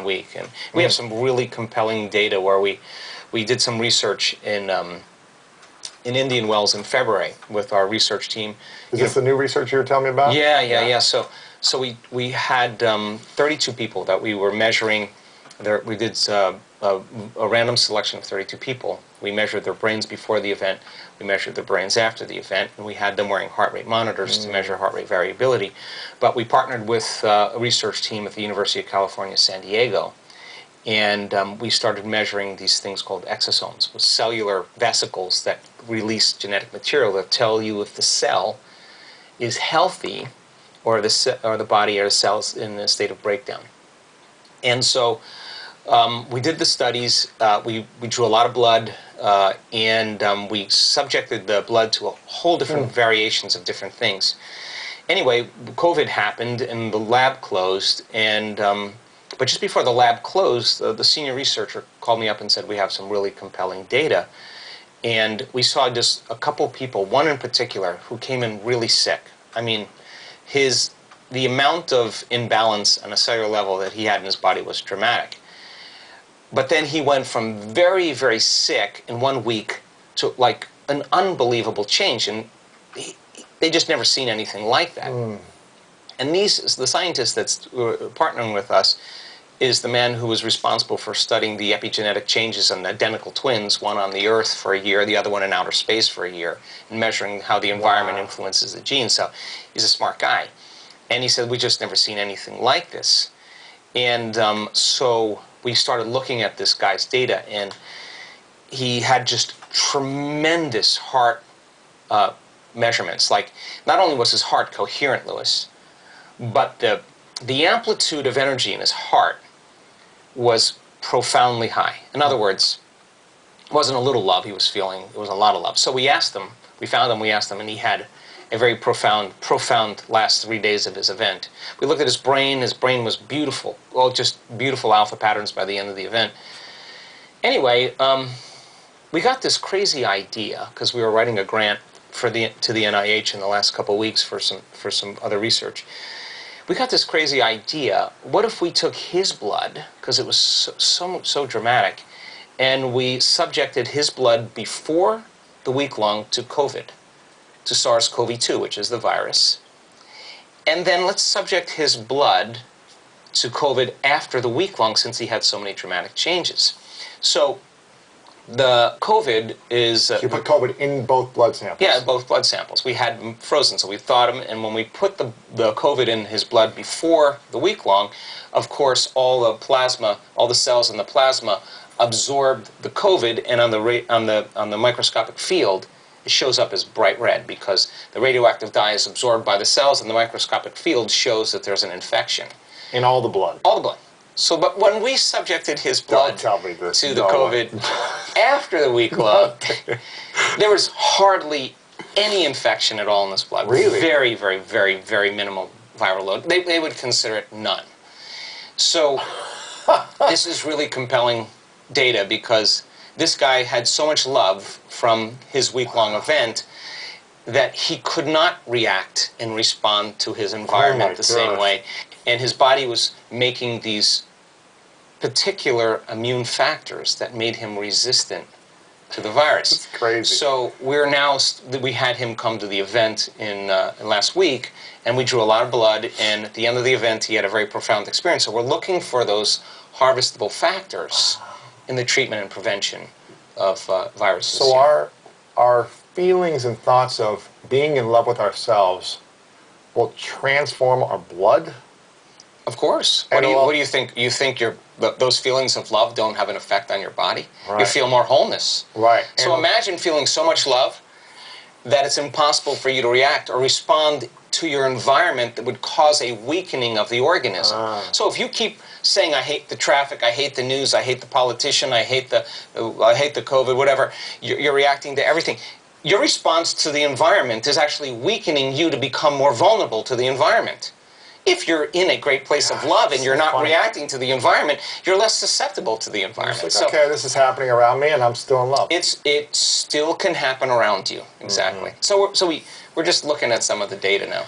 1 week. And we have some really compelling data where we did some research in Indian Wells in February with our research team. Is this the new research you were telling me about? Yeah. So we had 32 people that we were measuring. We did a random selection of 32 people. We measured their brains before the event. We measured their brains after the event, and we had them wearing heart rate monitors to measure heart rate variability. But we partnered with a research team at the University of California, San Diego, and we started measuring these things called exosomes, with cellular vesicles that release genetic material that tell you if the cell is healthy or the body or the cells in a state of breakdown. And so we did the studies. We drew a lot of blood, and we subjected the blood to a whole different variations of different things. Anyway, COVID happened, and the lab closed, and but just before the lab closed, the senior researcher called me up and said, we have some really compelling data. And we saw just a couple people, one in particular, who came in really sick. I mean, the amount of imbalance on a cellular level that he had in his body was dramatic. But then he went from very, very sick in 1 week to like an unbelievable change. And they just never seen anything like that. And the scientist that's partnering with us is the man who was responsible for studying the epigenetic changes in identical twins, one on the Earth for a year, the other one in outer space for a year, and measuring how the environment influences the genes. So he's a smart guy. And he said, we just never seen anything like this. And so we started looking at this guy's data, and he had just tremendous heart measurements. Like, not only was his heart coherent, Lewis, but the amplitude of energy in his heart was profoundly high. In other words, it wasn't a little love he was feeling, it was a lot of love. So we asked him, we found him, we asked him, and he had a very profound last 3 days of his event. We looked at his brain was beautiful, well, just beautiful alpha patterns by the end of the event. Anyway, we got this crazy idea, because we were writing a grant to the NIH in the last couple of weeks for some other research. We got this crazy idea, what if we took his blood, because it was so dramatic, and we subjected his blood before the week-long to COVID, to SARS-CoV-2, which is the virus, and then let's subject his blood to COVID after the week-long, since he had so many dramatic changes. So the COVID is... you put COVID in both blood samples? Yeah, both blood samples. We had them frozen, so we thawed them, and when we put the COVID in his blood before the week-long, of course, all the plasma, all the cells in the plasma absorbed the COVID, and on the microscopic field, it shows up as bright red, because the radioactive dye is absorbed by the cells, and the microscopic field shows that there's an infection. In all the blood? All the blood. So, but when we subjected his blood to the COVID after the week-long, there was hardly any infection at all in this blood. Really? Very, very, very, very minimal viral load. They would consider it none. So this is really compelling data, because this guy had so much love from his week-long event that he could not react and respond to his environment the same way. And his body was making these particular immune factors that made him resistant to the virus. That's crazy. So we had him come to the event in last week, and we drew a lot of blood, and at the end of the event he had a very profound experience. So we're looking for those harvestable factors in the treatment and prevention of viruses. So our feelings and thoughts of being in love with ourselves will transform our blood? Of course. What do you think? You think those feelings of love don't have an effect on your body? Right. You feel more wholeness. Right. So imagine feeling so much love that it's impossible for you to react or respond to your environment that would cause a weakening of the organism. So if you keep saying, I hate the traffic, I hate the news, I hate the politician, I hate the COVID, whatever, you're reacting to everything. Your response to the environment is actually weakening you to become more vulnerable to the environment. If you're in a great place of love and you're not reacting to the environment, you're less susceptible to the environment. It's like, okay, this is happening around me and I'm still in love. It still can happen around you, exactly. So we're just looking at some of the data now.